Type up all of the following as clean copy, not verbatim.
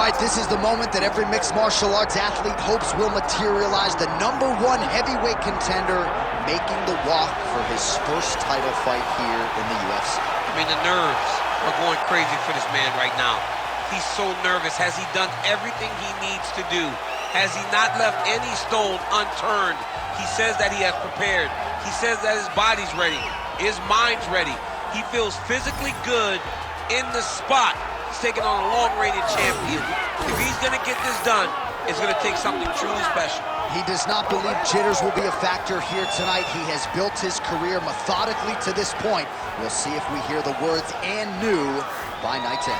right, this is the moment that every mixed martial arts athlete hopes will materialize. The #1 heavyweight contender making the walk for his first title fight here in the UFC. I mean, the nerves are going crazy for this man right now. He's so nervous. Has he done everything he needs to do? Has he not left any stone unturned? He says that he has prepared. He says that his body's ready. His mind's ready. He feels physically good in the spot. He's taking on a long-reigning champion. If he's going to get this done, it's going to take something truly special. He does not believe jitters will be a factor here tonight. He has built his career methodically to this point. We'll see if we hear the words "and new" by night's end.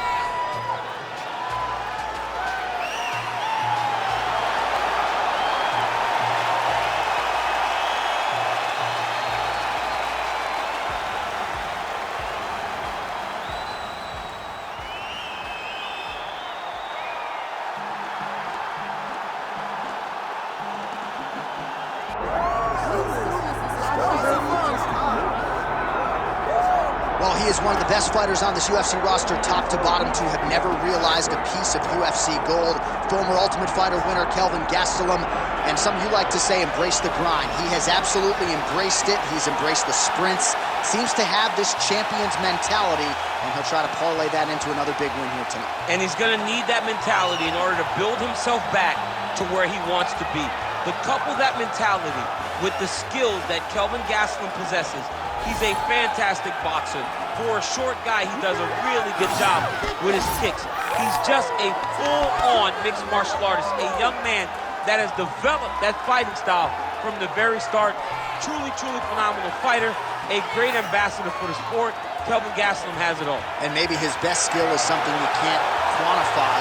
Well, he is one of the best fighters on this UFC roster, top to bottom, to have never realized a piece of UFC gold. Former Ultimate Fighter winner Kelvin Gastelum, and some of you like to say embrace the grind. He has absolutely embraced it. He's embraced the sprints. Seems to have this champion's mentality, and he'll try to parlay that into another big win here tonight. And he's going to need that mentality in order to build himself back to where he wants to be. But couple that mentality with the skills that Kelvin Gastelum possesses. He's a fantastic boxer. For a short guy, he does a really good job with his kicks. He's just a full-on mixed martial artist, a young man that has developed that fighting style from the very start. Truly, truly phenomenal fighter, a great ambassador for the sport. Kelvin Gastelum has it all. And maybe his best skill is something you can't quantify,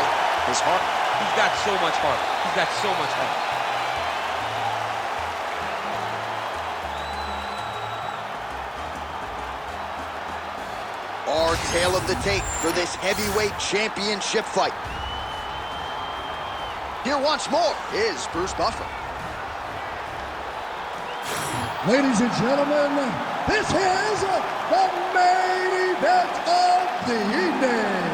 his heart. He's got so much heart. He's got so much heart. Our tale of the tape for this heavyweight championship fight. Here once more is Bruce Buffer. Ladies and gentlemen, this is the main event of the evening.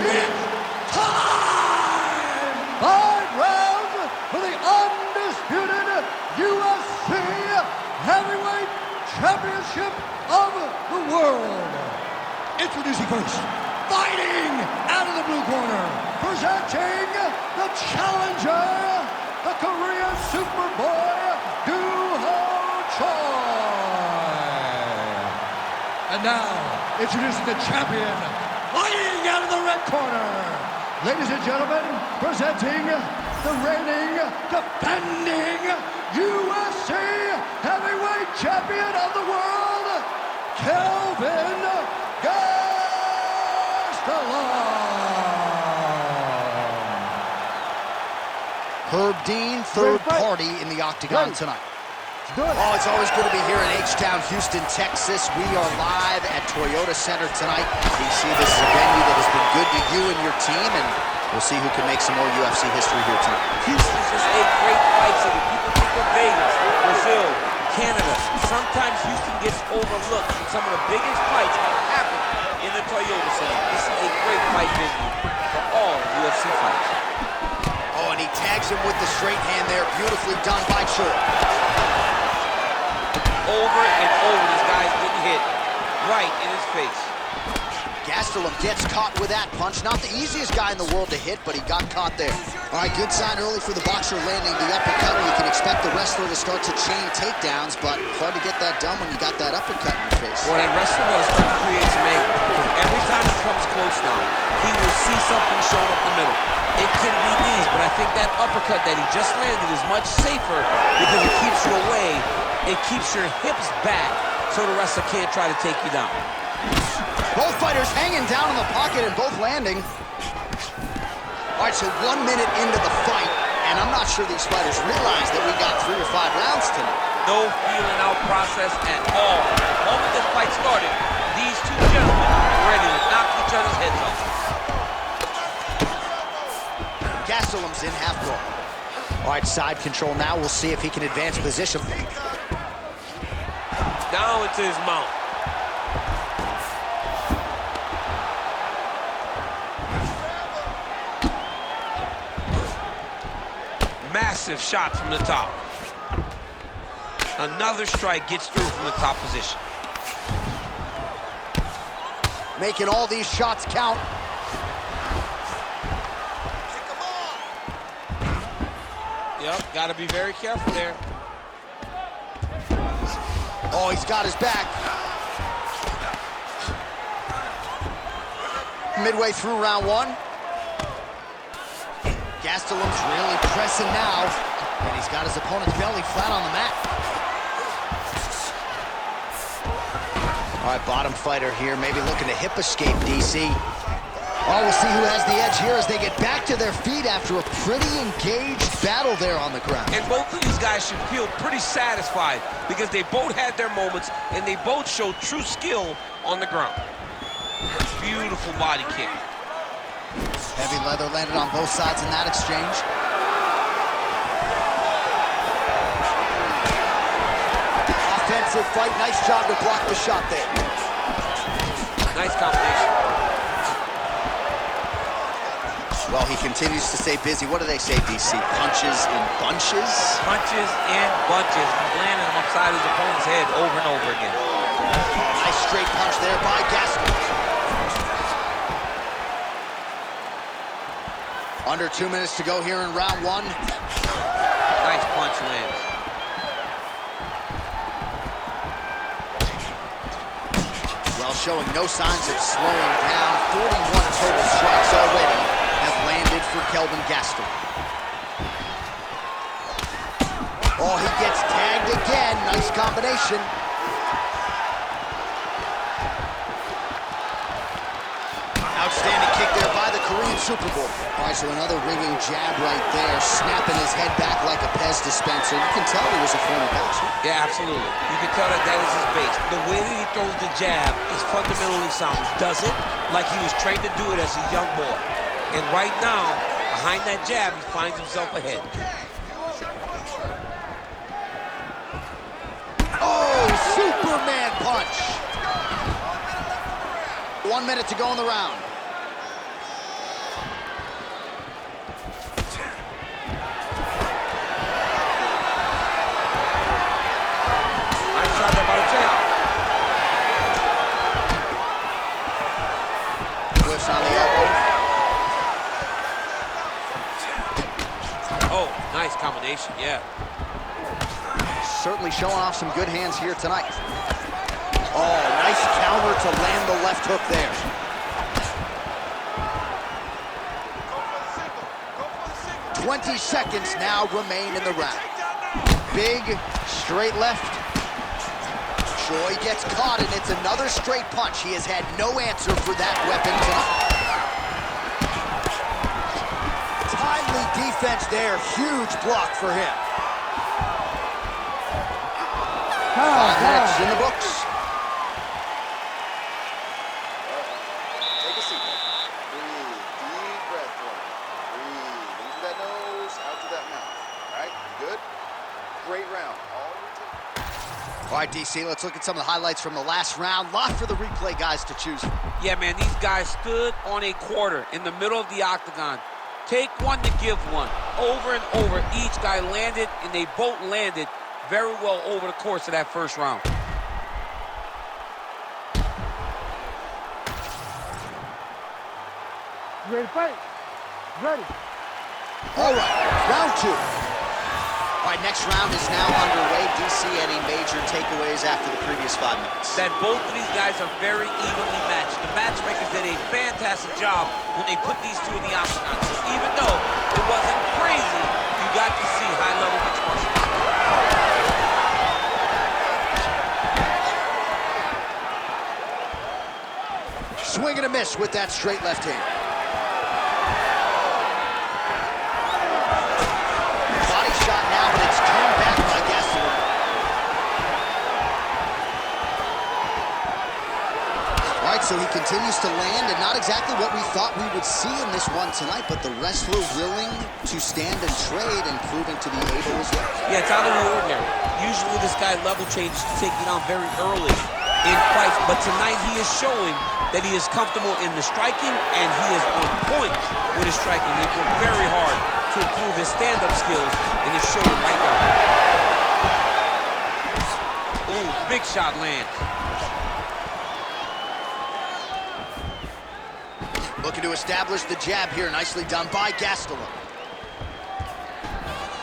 It's time! 5 rounds for the undisputed UFC Heavyweight Championship of the world. Introducing first, fighting out of the blue corner, presenting the challenger, the Korean Superboy, Doo-Ho Choi. And now, introducing the champion, fighting out of the red corner. Ladies and gentlemen, presenting the reigning, defending UFC Heavyweight Champion of the world, Kelvin Gastelum. Herb Dean, third party in the octagon tonight. Oh, it's always good to be here in H-Town, Houston, Texas. We are live at Toyota Center tonight. You see, this is a venue that has been good to you and your team, and we'll see who can make some more UFC history here tonight. Houston's just a great fight city. People think of Vegas, Brazil, Canada. Sometimes Houston gets overlooked, and some of the biggest fights have happened in the Toyota Center. This is a great fight venue for all UFC fights. Oh, and he tags him with the straight hand there. Beautifully done by Choi. Over and over, this guy's getting hit right in his face. Gastelum gets caught with that punch. Not the easiest guy in the world to hit, but he got caught there. All right, good sign early for the boxer landing the uppercut. You can expect the wrestler to start to chain takedowns, but hard to get that done when you got that uppercut in your face. Well, that wrestler will start to create some angle. Because every time he comes close now, he will see something showing up the middle. It can be knees, but I think that uppercut that he just landed is much safer because it keeps you away. It keeps your hips back so the wrestler can't try to take you down. Both fighters hanging down in the pocket and both landing. All right, so 1 minute into the fight, and I'm not sure these fighters realize that we got 3 or 5 rounds tonight. No feeling out process at all. The moment this fight started, these two gentlemen were ready to knock each other's heads off. Gastelum's in half guard. All right, side control now. We'll see if he can advance position. Down into his mount. aggressive shot from the top. Another strike gets through from the top position. Making all these shots count. Yep, got to be very careful there. Oh, he's got his back. Midway through round one. Gastelum's really pressing now, and he's got his opponent's belly flat on the mat. All right, bottom fighter here, maybe looking to hip escape, DC. Oh, we'll see who has the edge here as they get back to their feet after a pretty engaged battle there on the ground. And both of these guys should feel pretty satisfied because they both had their moments and they both showed true skill on the ground. Beautiful body kick. Heavy leather landed on both sides in that exchange. Offensive fight, nice job to block the shot there. Nice combination. Well, he continues to stay busy. What do they say, DC? Punches in bunches? Punches in bunches. He's landing them upside his opponent's head over and over again. Nice straight punch there by Gastelum. Under 2 minutes to go here in round one. Nice punch lands. Well, showing no signs of slowing down. 41 total strikes already have landed for Kelvin Gastelum. Oh, he gets tagged again. Nice combination. Outstanding kick there by the Korean Super Bowl. All right, so another ringing jab right there, snapping his head back like a Pez dispenser. You can tell he was a former boxer. Yeah, absolutely. You can tell that that is his base. The way that he throws the jab is fundamentally sound. Does it like he was trained to do it as a young boy. And right now, behind that jab, he finds himself ahead. Oh, Superman punch. 1 minute to go in the round. Nice shot there by the champ. Whiffs on the elbow. Oh, nice combination, yeah. Certainly showing off some good hands here tonight. Oh, nice counter to land the left hook there. Go 20 seconds now remain in the round. Big, straight left. Choi gets caught, and it's another straight punch. He has had no answer for that weapon tonight. Timely defense there. Huge block for him. 5 minutes in the books. Take a seat. Breathe. Deep breath for me. Breathe. In through that nose, out through that mouth. All right? Good? Great round. All your time. All right, DC, let's look at some of the highlights from the last round. Lot for the replay guys to choose from. Yeah, man, these guys stood on a quarter in the middle of the octagon. Take one to give one. Over and over, each guy landed, and they both landed very well over the course of that first round. You ready to fight? Ready. All right, round two. All right, next round is now underway. DC, any major takeaways after the previous 5 minutes? That both of these guys are very evenly matched. The matchmakers did a fantastic job when they put these two in the octagon. So even though it wasn't crazy, you got to see high-level mixed martial arts. Swing and a miss with that straight left hand. Body shot now, but it's turned back by Gastelum. All right, so he continues to land, and not exactly what we thought we would see in this one tonight, but the wrestler willing to stand and trade and proving to be able as well. Yeah, it's out of the ordinary. Usually this guy level changes to take it on very early in fights, but tonight he is showing that he is comfortable in the striking, and he is on point with his striking. He worked very hard to to improve his stand-up skills, and it's showing right now. Ooh, big shot lands. Looking to establish the jab here. Nicely done by Gastelum.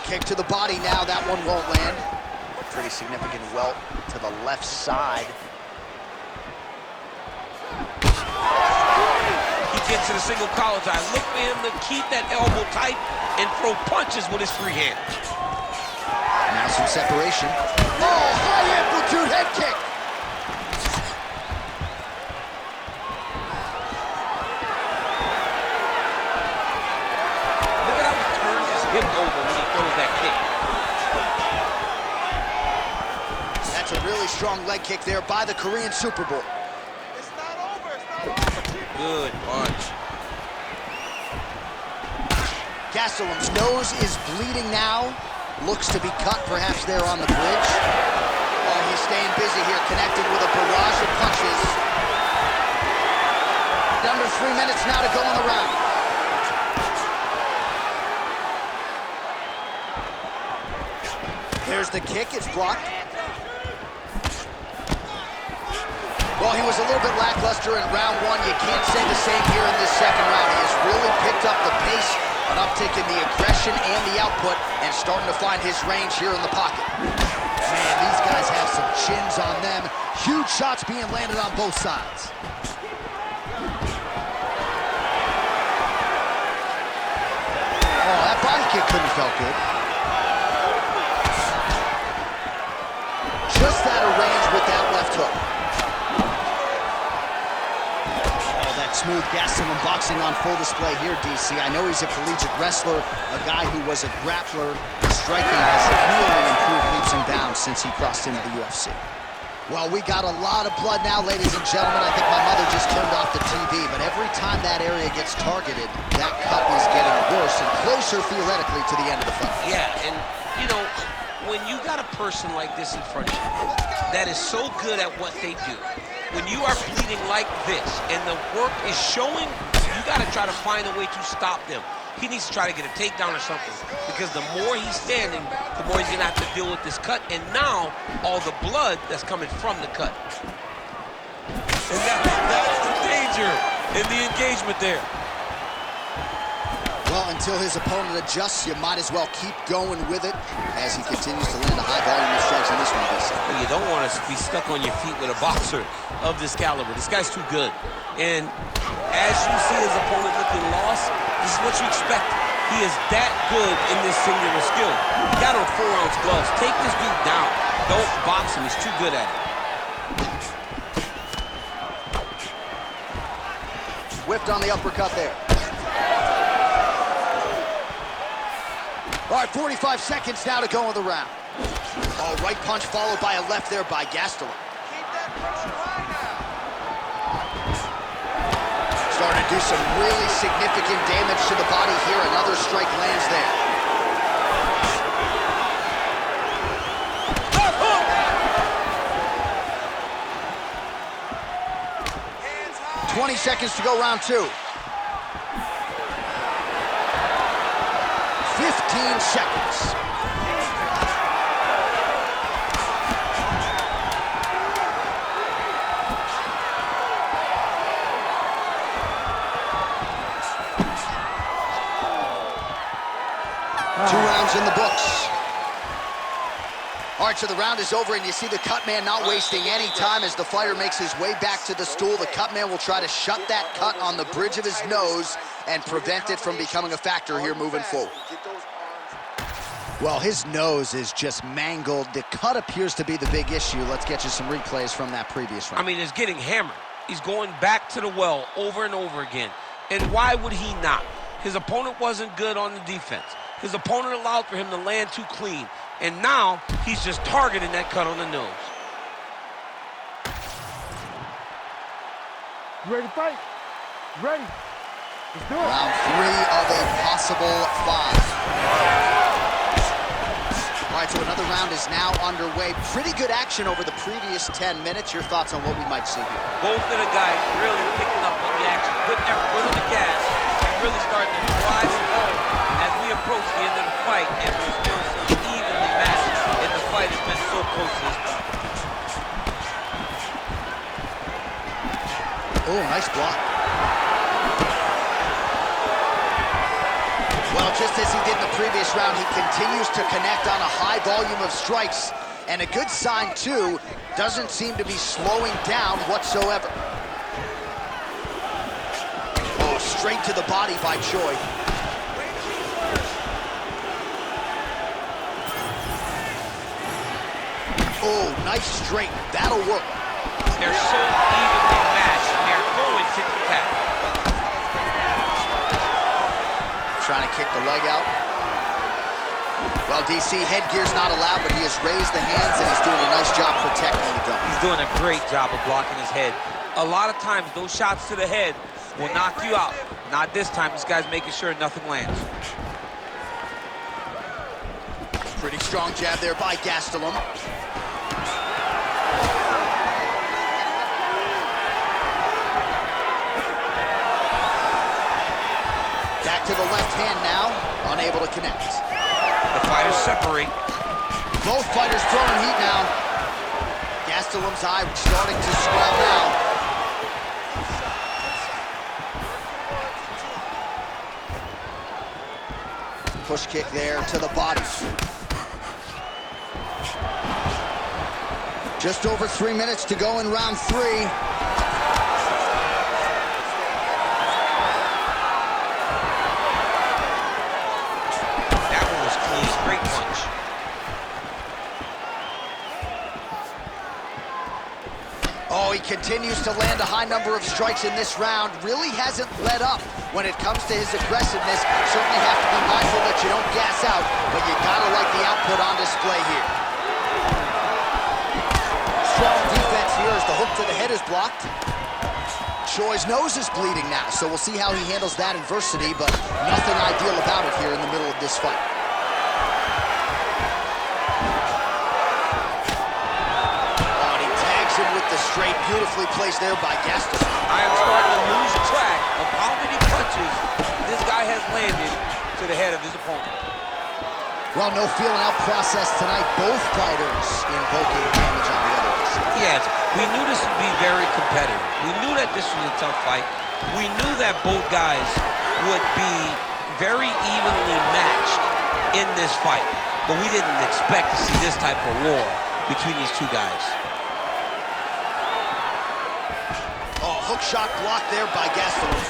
Kick to the body now. That one won't land. Pretty significant welt to the left side. He gets to the single collar tie. Look for him to keep that elbow tight and throw punches with his free hand. Now some separation. Oh, high amplitude head kick. Look at how he turns his hip over when he throws that kick. That's a really strong leg kick there by the Korean Super Bowl. It's not over. It's not over. Good punch. Gastelum's nose is bleeding now. Looks to be cut perhaps there on the bridge. Oh, he's staying busy here, connecting with a barrage of punches. Under 3 minutes now to go in the round. There's the kick, it's blocked. Well, he was a little bit lackluster in round one. You can't say the same here in this second round. He has really picked up the pace, an uptick in the aggression and the output, and starting to find his range here in the pocket. Man, these guys have some chins on them. Huge shots being landed on both sides. Oh, that body kick couldn't have felt good. Just out of range with that left hook. Smooth Gastelum boxing on full display here, DC. I know he's a collegiate wrestler, a guy who was a grappler. Striking has really improved leaps and bounds since he crossed into the UFC. Well, we got a lot of blood now, ladies and gentlemen. I think my mother just turned off the TV, but every time that area gets targeted, that cut is getting worse and closer, theoretically, to the end of the fight. Yeah, and, you know, when you got a person like this in front of you that is so good at what they do, when you are bleeding like this and the work is showing, you got to try to find a way to stop them. He needs to try to get a takedown or something, because the more he's standing, the more he's going to have to deal with this cut, and now all the blood that's coming from the cut. And that's the danger in the engagement there. Well, until his opponent adjusts, you might as well keep going with it as he continues to land a high volume of strikes in this one. You don't want to be stuck on your feet with a boxer of this caliber. This guy's too good. And as you see his opponent looking lost, this is what you expect. He is that good in this singular skill. He got on 4-ounce gloves. Take this dude down. Don't box him. He's too good at it. Whipped on the uppercut there. All right, 45 seconds now to go in the round. Oh, right punch followed by a left there by Gastelum. Keep that pressure high now. Starting to do some really significant damage to the body here. Another strike lands there. 20 seconds to go, round two. 15 seconds. Two rounds in the books. All right, so the round is over, and you see the cut man not wasting any time as the fighter makes his way back to the stool. The cut man will try to shut that cut on the bridge of his nose and prevent it from becoming a factor here moving forward. Well, his nose is just mangled. The cut appears to be the big issue. Let's get you some replays from that previous round. I mean, it's getting hammered. He's going back to the well over and over again. And why would he not? His opponent wasn't good on the defense. His opponent allowed for him to land too clean. And now, he's just targeting that cut on the nose. You ready to fight? Ready. Let's do it. Round three of a possible five. All right, so another round is now underway. Pretty good action over the previous 10 minutes. Your thoughts on what we might see here? Both of the guys really picking up on the action, putting their foot on the gas, and really starting to drive it home as we approach the end of the fight, and we're still so evenly matched, and the fight has been so close to this point. Oh, nice block. Well, just as he did in the previous round, he continues to connect on a high volume of strikes. And a good sign, too, doesn't seem to be slowing down whatsoever. Oh, straight to the body by Choi. Oh, nice straight. That'll work. They're so evenly matched, and they're going tit for tat. Trying to kick the leg out. Well, DC, headgear's not allowed, but he has raised the hands, and he's doing a nice job protecting the gun. He's doing a great job of blocking his head. A lot of times, those shots to the head will knock you out. Not this time. This guy's making sure nothing lands. Pretty strong jab there by Gastelum. Back to the left hand now, unable to connect. The fighters separate. Both fighters throwing heat now. Gastelum's eye starting to swell now. Push kick there to the body. Just over 3 minutes to go in round 3. That one was clean. Great punch. Oh, he continues to land a high number of strikes in this round. Really hasn't let up when it comes to his aggressiveness. Certainly have to be mindful that you don't gas out, but you gotta like the output on display here. Strong defense here as the hook to the head is blocked. Choi's nose is bleeding now, so we'll see how he handles that adversity, but nothing ideal about it here in the middle of this fight. With the straight, beautifully placed there by Gastelum. I am starting to lose track of how many punches this guy has landed to the head of his opponent. Well, no feeling out process tonight. Both fighters invoking damage on the other. Yes, we knew this would be very competitive. We knew that this was a tough fight. We knew that both guys would be very evenly matched in this fight. But we didn't expect to see this type of war between these two guys. Hook shot blocked there by Gastelum.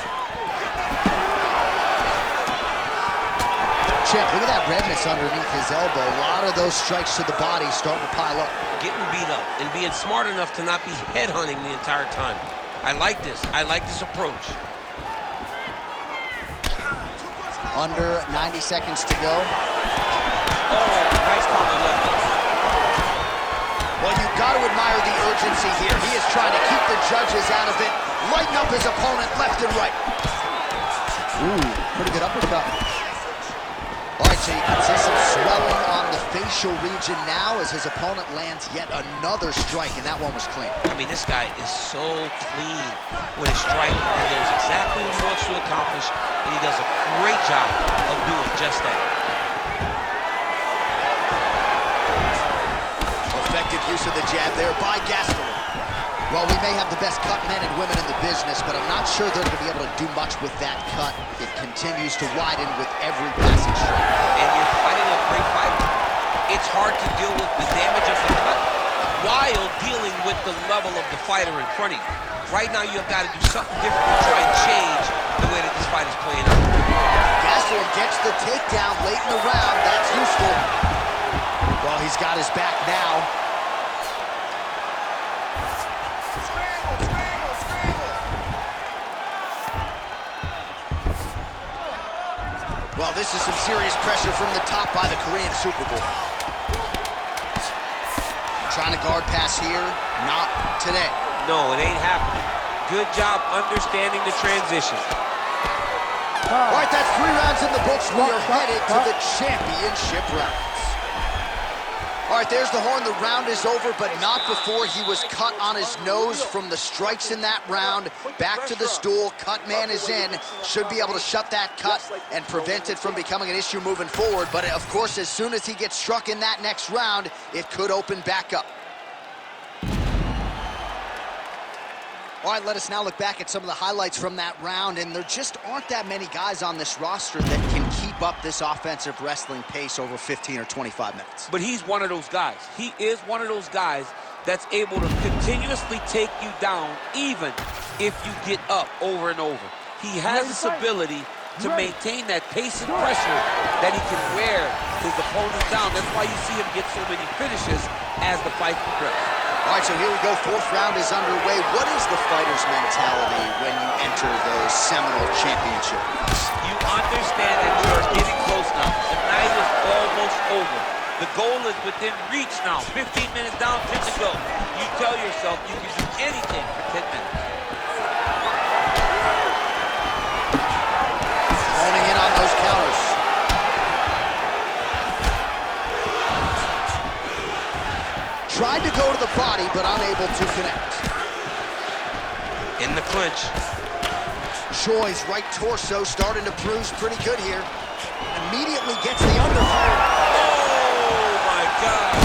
Check, look at that redness underneath his elbow. A lot of those strikes to the body starting to pile up. Getting beat up and being smart enough to not be headhunting the entire time. I like this. I like this approach. Under 90 seconds to go. Oh, nice counter left. Well, you've got to admire the urgency here. He is trying to keep the judges out of it, lighten up his opponent left and right. Ooh, pretty good uppercut. All right, so you can see some swelling on the facial region now as his opponent lands yet another strike, and that one was clean. I mean, this guy is so clean with his strike. He knows exactly what he wants to accomplish, and he does a great job of doing just that. Effective use of the jab there by Gastelum. Well, we may have the best cut men and women in the business, but I'm not sure they're going to be able to do much with that cut. It continues to widen with every passing strike. And you're fighting a great fight. It's hard to deal with the damage of the cut while dealing with the level of the fighter in front of you. Right now, you've got to do something different to try and change the way that this fight is playing out. Gastelum gets the takedown late in the round. That's useful. Well, he's got his back now. Well, this is some serious pressure from the top by the Korean Super Bowl. Trying to guard pass here, not today. No, it ain't happening. Good job understanding the transition. All right, that's 3 rounds in the books. We are headed to the championship rounds. All All right, there's the horn. The round is over, but not before he was cut on his nose from the strikes in that round. Back to the stool. Cut man is in. Should be able to shut that cut and prevent it from becoming an issue moving forward. But, of course, as soon as he gets struck in that next round, it could open back up. All right, let us now look back at some of the highlights from that round, and there just aren't that many guys on this roster that can keep up this offensive wrestling pace over 15 or 25 minutes. But he's one of those guys. He is one of those guys that's able to continuously take you down even if you get up over and over. He has this ability to maintain that pace and pressure that he can wear his opponents down. That's why you see him get so many finishes as the fight progresses. All right, so here we go. Fourth round is underway. What is the fighter's mentality when you enter those seminal championship rounds? You understand that you are getting close now. The night is almost over. The goal is within reach now. 15 minutes down, 10 to go. You tell yourself you can do anything for 10 minutes. Honing in on those counters. Tried to go to the body, but unable to connect. In the clinch. Choi's right torso starting to bruise pretty good here. Immediately gets the underhook. Oh, my God.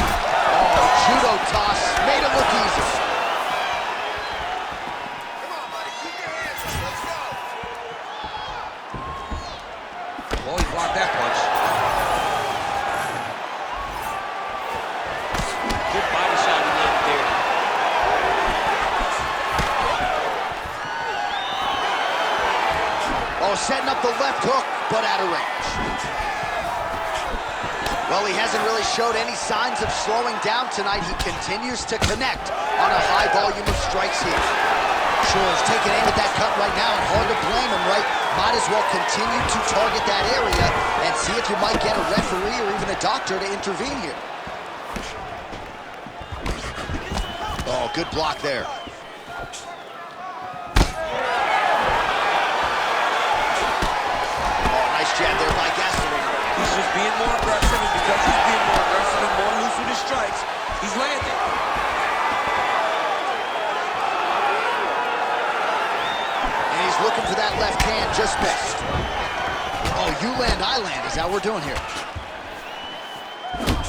Oh, judo toss. Made it look easy. Come on, buddy. Keep your hands up. Let's go. Oh, he blocked that punch. Good body shot he landed there. Oh, setting up the left hook, but out of range. Well, he hasn't really showed any signs of slowing down tonight. He continues to connect on a high volume of strikes here. Choi's taking aim at that cut right now, and hard to blame him, right? Might as well continue to target that area and see if you might get a referee or even a doctor to intervene here. Oh, good block there. Oh, nice jab there by Gastelum. He's just being more aggressive, and because he's being more aggressive and more loose with his strikes, he's landing. And he's looking for that left hand, just missed. Oh, you land, I land. Is that what we're doing here?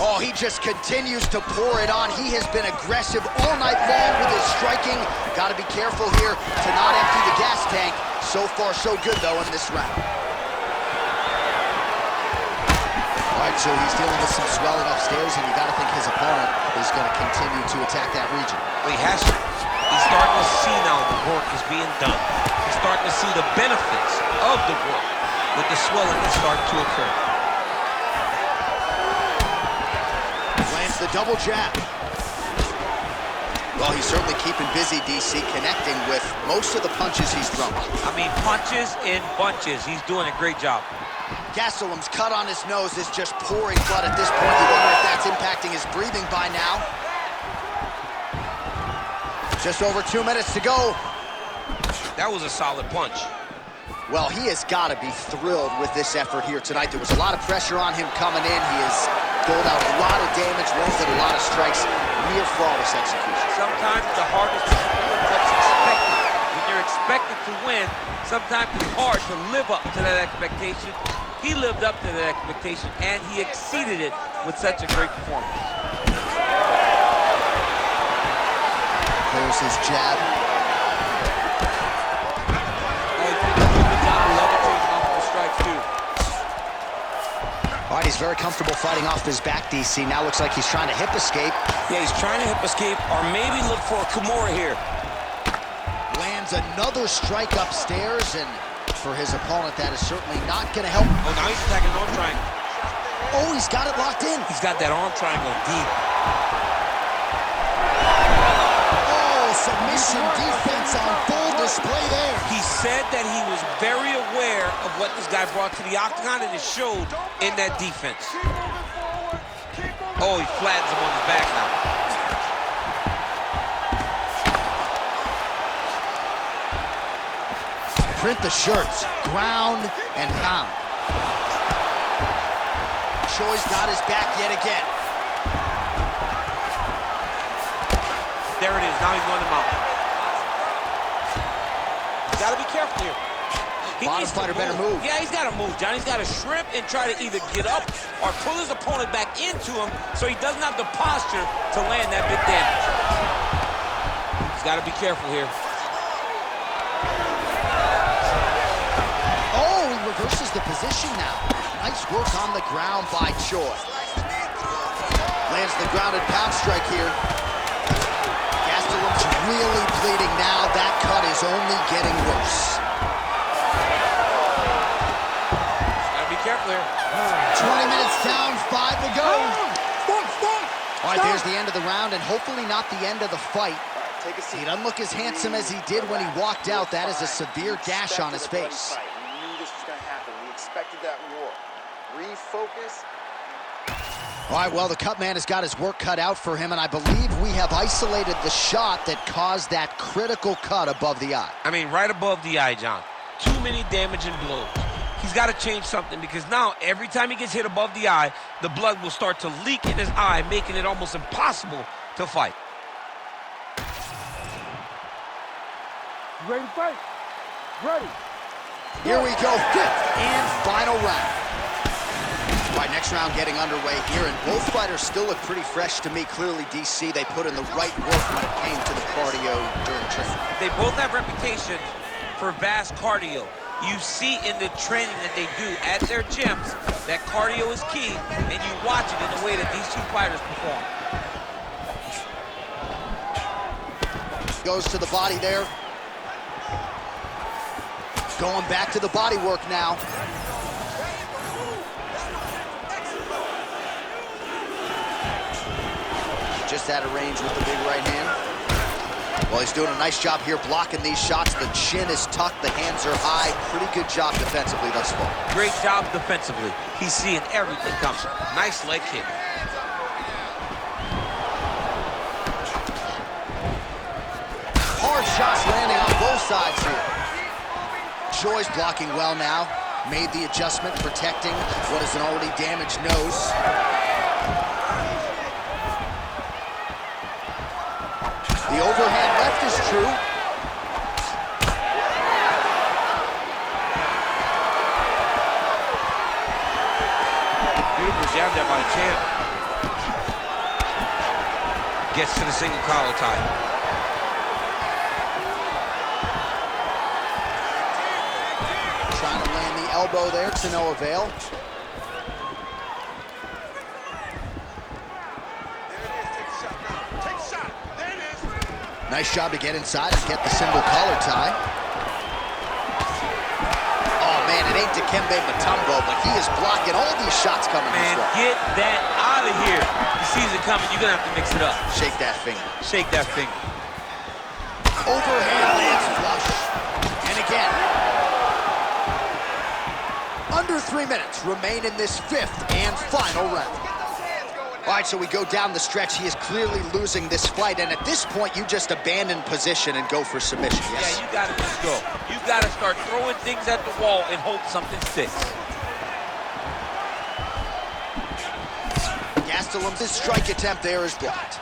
Oh, he just continues to pour it on. He has been aggressive all night long with his striking. Got to be careful here to not empty the gas tank. So far, so good, though, in this round. All right, so he's dealing with some swelling upstairs, and you got to think his opponent is going to continue to attack that region. Well, he has to. He's starting to see now the work is being done. He's starting to see the benefits of the work with the swelling that's starting to occur. The double jab. Well, he's certainly keeping busy, DC, connecting with most of the punches he's thrown. I mean, punches in bunches. He's doing a great job. Gastelum's cut on his nose is just pouring blood at this point. You wonder if that's impacting his breathing by now. Just over 2 minutes to go. That was a solid punch. Well, he has got to be thrilled with this effort here tonight. There was a lot of pressure on him coming in. He has doled out a lot of damage, landed a lot of strikes, near flawless execution. Sometimes the hardest is to do what's expected. When you're expected to win, sometimes it's hard to live up to that expectation. He lived up to that expectation, and he exceeded it with such a great performance. There's his jab. All right, he's very comfortable fighting off his back, DC. Now looks like he's trying to hip escape. Yeah, he's trying to hip escape or maybe look for a Kimura here. Lands another strike upstairs, and for his opponent, that is certainly not going to help. Oh, now he's attacking arm triangle. Oh, he's got it locked in. He's got that arm triangle deep. Oh, submission defense on full display there. He said that he was very aware of what this guy brought to the octagon, and it showed in that defense. Oh, he flattens him on his back now. Print the shirts, ground and pound. Choi's got his back yet again. There it is. Now he's going to mount. He's got to be careful here. Bottom fighter better move. Yeah, he's got to move, John. He's got to shrimp and try to either get up or pull his opponent back into him so he doesn't have the posture to land that big damage. He's got to be careful here. Oh, he reverses the position now. Nice work on the ground by Choi. Lands the grounded pound strike here. Gastelum's really bleeding now. That cut is only getting worse. Careful here. 20 minutes down, 5 to go. Stop. All right, there's the end of the round, and hopefully not the end of the fight. Take a seat. He doesn't look as handsome as he did when he walked out. That is a severe gash on his face. We knew this was going to happen. We expected that roar. Refocus. All right, well, the cut man has got his work cut out for him, and I believe we have isolated the shot that caused that critical cut above the eye. I mean, right above the eye, John. Too many damaging blows. He's got to change something because now every time he gets hit above the eye, the blood will start to leak in his eye, making it almost impossible to fight. You ready to fight? Ready. Here we go, 5th and final round. All right, next round getting underway here, and both fighters still look pretty fresh to me. Clearly, DC, they put in the right work when it came to the cardio during training. They both have reputation for vast cardio. You see in the training that they do at their gyms that cardio is key, and you watch it in the way that these two fighters perform. Goes to the body there. Going back to the body work now. Just out of range with the big right hand. Well, he's doing a nice job here blocking these shots. The chin is tucked, the hands are high. Pretty good job defensively thus far. Great job defensively. He's seeing everything coming. Nice leg kick. Hard shots landing on both sides here. Choi's blocking well now. Made the adjustment, protecting what is an already damaged nose. The overhand left is true. Beautiful jab there by the champ. Gets to the single collar tie. Trying to land the elbow there to no avail. Nice job to get inside and get the single collar tie. Oh, man, it ain't Dikembe Mutombo, but he is blocking all these shots coming his way. Get that out of here. He sees it coming. You're going to have to mix it up. Shake that finger. Shake that finger. Overhand lands flush. And again. Under 3 minutes remain in this 5th and final round. All right, so we go down the stretch. He is clearly losing this fight, and at this point, you just abandon position and go for submission, yes? Yeah, you got to just go. You got to start throwing things at the wall and hope something sticks. Gastelum's strike attempt there is blocked.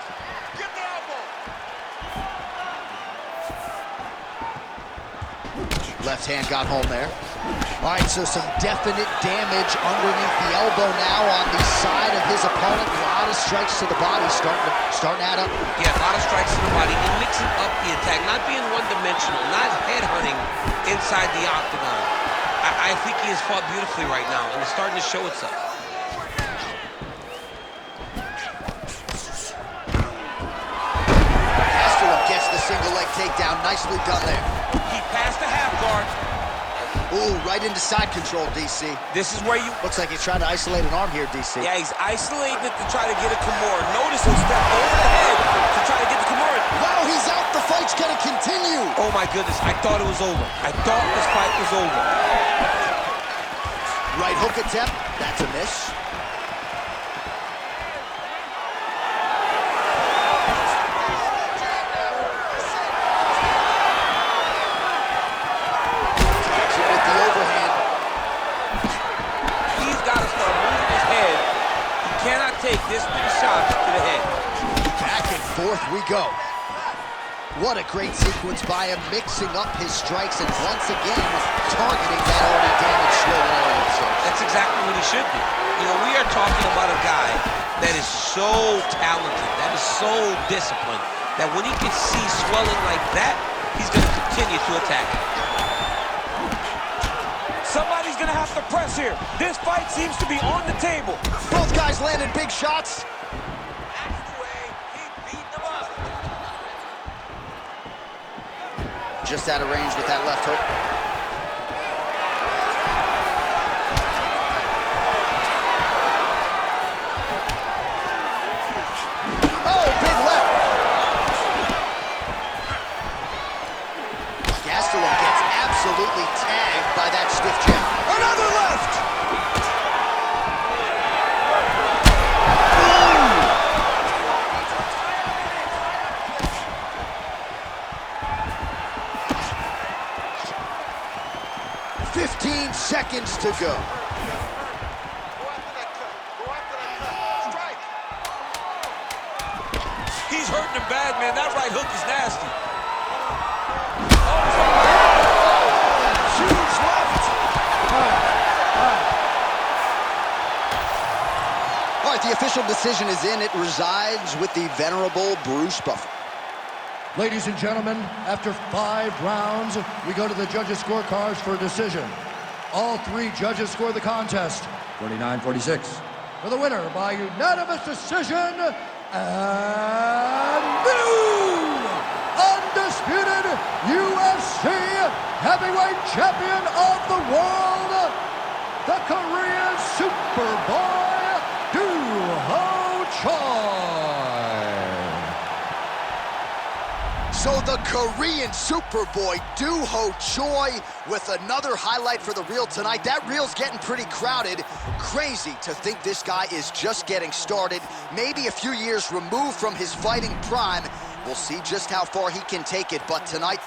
Left hand got home there. All right, so some definite damage underneath the elbow now on the side of his opponent. A lot of strikes to the body starting to add up. Yeah, a lot of strikes to the body and mixing up the attack, not being one-dimensional, not head-hunting inside the octagon. I think he has fought beautifully right now, and it's starting to show itself. Gastelum gets the single leg takedown. Nicely done there. He passed the half guard. Ooh, right into side control, DC. This is where you... Looks like he's trying to isolate an arm here, DC. Yeah, he's isolating it to try to get a Kimura. Notice he'll step over the head to try to get the Kimura. Wow, he's out. The fight's gonna continue. Oh my goodness, I thought it was over. I thought this fight was over. Right hook attempt. That's a miss. Take this many shots to the head. Back and forth we go. What a great sequence by him, mixing up his strikes and once again targeting that already damaged shoulder area. That's exactly what he should do. You know, we are talking about a guy that is so talented, that is so disciplined, that when he can see swelling like that, he's going to continue to attack it. Somebody's gonna have to press here. This fight seems to be on the table. Both guys landed big shots. That's the way he beat them up. Just out of range with that left hook. Oh, big left. Gastelum gets absolutely tagged by that stiff jab. Another left! Boom! 15 seconds to go. Go after that cut. Go after that cut. Strike. He's hurting him bad, man. That right hook is nasty. Huge left. All right, the official decision is in. It resides with the venerable Bruce Buffer. Ladies and gentlemen, after 5 rounds, we go to the judges' scorecards for a decision. All 3 judges score the contest, 49-46. For the winner by unanimous decision, and new undisputed UFC heavyweight champion of the world, the Korean Superboy, Doo-Ho Choi. So the Korean Superboy, Doo-Ho Choi, with another highlight for the reel tonight. That reel's getting pretty crowded. Crazy to think this guy is just getting started. Maybe a few years removed from his fighting prime. We'll see just how far he can take it, but tonight,